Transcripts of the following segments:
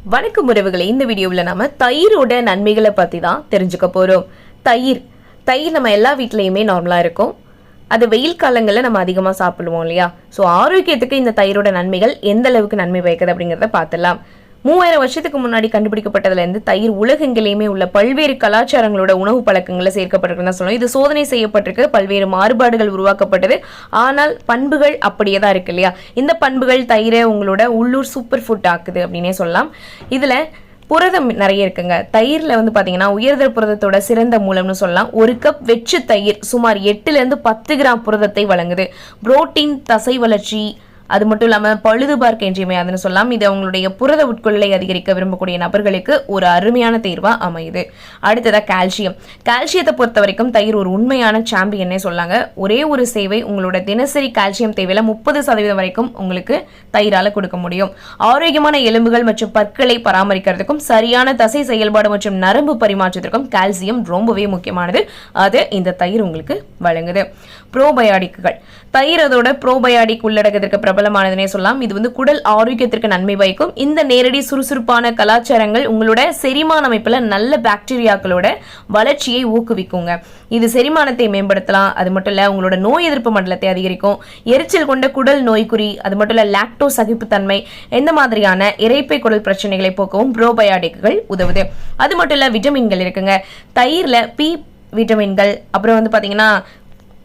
வணக்கம் உறவுகளே, இந்த வீடியோவில் நம்ம தயிரோட நன்மைகளை பற்றி தான் தெரிஞ்சுக்க போகிறோம். தயிர் நம்ம எல்லா வீட்லேயுமே நார்மலாக இருக்கும். அது வெயில் காலங்களில் நம்ம அதிகமாக சாப்பிடுவோம் இல்லையா? ஸோ ஆரோக்கியத்துக்கு இந்த தயிரோட நன்மைகள் எந்த அளவுக்கு நன்மை பயக்குது அப்படிங்கிறத பார்த்துடலாம். 3000 வருஷத்துக்கு முன்னாடி கண்டுபிடிக்கப்பட்டதுலேருந்து தயிர் உலகெங்கிலேயுமே உள்ள பல்வேறு கலாச்சாரங்களோட உணவு பழக்கங்களில் சேர்க்கப்பட்டிருக்குன்னு சொல்லணும். இது சோதனை செய்யப்பட்டிருக்கு, பல்வேறு மாறுபாடுகள் உருவாக்கப்பட்டது. ஆனால் பண்புகள் அப்படியே தான் இருக்கு இல்லையா? இந்த பண்புகள் தயிரை உங்களோட உள்ளூர் சூப்பர் ஃபுட் ஆக்குது அப்படின்னே சொல்லலாம். இதில் புரதம் நிறைய இருக்குங்க. தயிரில் பார்த்தீங்கன்னா உயர்தர புரதத்தோட சிறந்த மூலம்னு சொல்லலாம். ஒரு கப் வெச்சு தயிர் சுமார் 8 to 10 கிராம் புரதத்தை வழங்குது. புரோட்டீன், தசை வளர்ச்சி, அது மட்டும் இல்லாமல் பழுதுபார்க்க இன்றியமையாதுன்னு சொல்லலாம். இது அவங்களுடைய புரத உட்கொள்ளலை அதிகரிக்க விரும்பக்கூடிய நபர்களுக்கு ஒரு அருமையான தேர்வா அமையுது. அடுத்ததாக கால்சியத்தை பொறுத்த வரைக்கும் தயிர் ஒரு உண்மையான சாம்பியன்னே சொல்லாங்க. ஒரே ஒரு சேவை உங்களோட தினசரி கால்சியம் தேவையில 30% வரைக்கும் உங்களுக்கு தயிரால கொடுக்க முடியும். ஆரோக்கியமான எலும்புகள் மற்றும் பற்களை பராமரிக்கிறதுக்கும் சரியான தசை செயல்பாடு மற்றும் நரம்பு பரிமாற்றத்திற்கும் கால்சியம் ரொம்பவே முக்கியமானது. அது இந்த தயிர் உங்களுக்கு வழங்குது. ப்ரோபயாடிக்குகள் தயிர் அதோட ப்ரோபயாடிக் உள்ளடக்கத்திற்கு பிரபலமானதுனே சொல்லலாம். இது குடல் ஆரோக்கியத்திற்கு நன்மை பயக்கும். இந்த நேரடி சுறுசுறுப்பான கலாச்சாரங்கள் உங்களோட செரிமான அமைப்புல நல்ல பாக்டீரியாக்களோட வளர்ச்சியை ஊக்குவிக்குங்க. இது செரிமானத்தை மேம்படுத்தலாம். அது மட்டும் இல்ல உங்களோட நோய் எதிர்ப்பு மண்டலத்தை அதிகரிக்கும். எரிச்சல் கொண்ட குடல் நோய்க்குறி, அது மட்டும் இல்ல லாக்டோ சகிப்புத்தன்மை, எந்த மாதிரியான இரைப்பை குடல் பிரச்சனைகளை போக்கவும் ப்ரோபயாடிக்குகள் உதவுது. அது மட்டும் இல்ல விட்டமின்கள் இருக்குங்க. தயிர்ல பி விட்டமின்கள், அப்புறம் பாத்தீங்கன்னா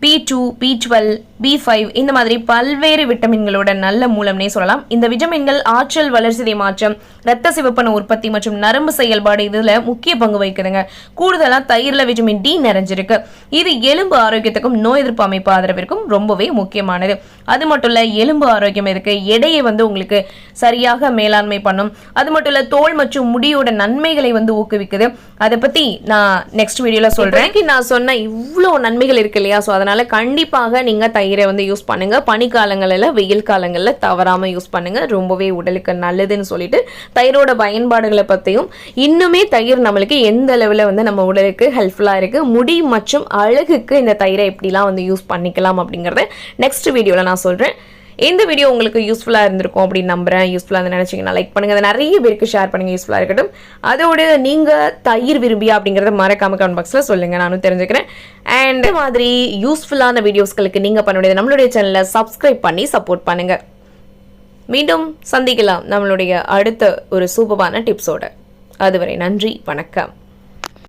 B2, B12, B5 இந்த மாதிரி பல்வேறு விட்டமின்களோட நல்ல மூலம்னே சொல்லலாம். இந்த விட்டமின்கள் ஆற்றல், வளர்சிதை மாற்றம், இரத்த சிவப்பணு உற்பத்தி மற்றும் நரம்பு செயல்பாடு இதுல முக்கிய பங்கு வகிக்குதுங்க. கூடுதலா தயிர்ல விட்டமின் D நிறைஞ்சிருக்கு. இது எலும்பு ஆரோக்கியத்துக்கும் நோய் எதிர்ப்பு அமைப்பு ஆதரவிற்கும் ரொம்பவே முக்கியமானது. அது மட்டும் இல்ல எலும்பு ஆரோக்கியம் இருக்கு. எடையை உங்களுக்கு சரியாக மேலாண்மை பண்ணும். அது மட்டும் இல்ல தோல் மற்றும் முடியோட நன்மைகளை ஊக்குவிக்குது. அதை பத்தி நான் நெக்ஸ்ட் வீடியோல சொல்றேன். நான் சொன்ன இவ்வளோ நன்மைகள் இருக்கு இல்லையா? ஸோ அதனால கண்டிப்பாக நீங்க தயிரை யூஸ் பண்ணுங்க. பனிக்காலங்களில், வெயில் காலங்களில் தவறாம யூஸ் பண்ணுங்க. ரொம்பவே உடலுக்கு நல்லதுன்னு சொல்லிட்டு தயிரோட பயன்பாடுகளை பத்தியும், இன்னுமே தயிர் நம்மளுக்கு எந்த அளவுல நம்ம உடலுக்கு ஹெல்ப்ஃபுல்லா இருக்கு, முடி மற்றும் அழகுக்கு இந்த தயிரை எப்படிலாம் யூஸ் பண்ணிக்கலாம் அப்படிங்கறத நெக்ஸ்ட் வீடியோல நான் சொல்றேன். இந்த வீடியோ உங்களுக்கு யூஸ்ஃபுல்லாக இருந்திருக்கும் அப்படின்னு நம்புறேன். யூஸ்ஃபுல்லாக நினைச்சீங்கன்னா லைக் பண்ணுங்க, அதை நிறைய பேருக்கு ஷேர் பண்ணுங்க, யூஸ்ஃபுல்லாக இருக்கட்டும். அதோடு நீங்கள் தயிர் விரும்பியா அப்படிங்கிறத மறக்காம கமெண்ட் பாக்ஸில் சொல்லுங்கள், நானும் தெரிஞ்சுக்கிறேன். அண்ட் இந்த மாதிரி யூஸ்ஃபுல்லான வீடியோஸ்களுக்கு நீங்கள் பண்ண வேண்டியது நம்மளுடைய சேனலை சப்ஸ்கிரைப் பண்ணி சப்போர்ட் பண்ணுங்க. மீண்டும் சந்திக்கலாம் நம்மளுடைய அடுத்த ஒரு சூப்பரான டிப்ஸோட. அதுவரை நன்றி, வணக்கம்.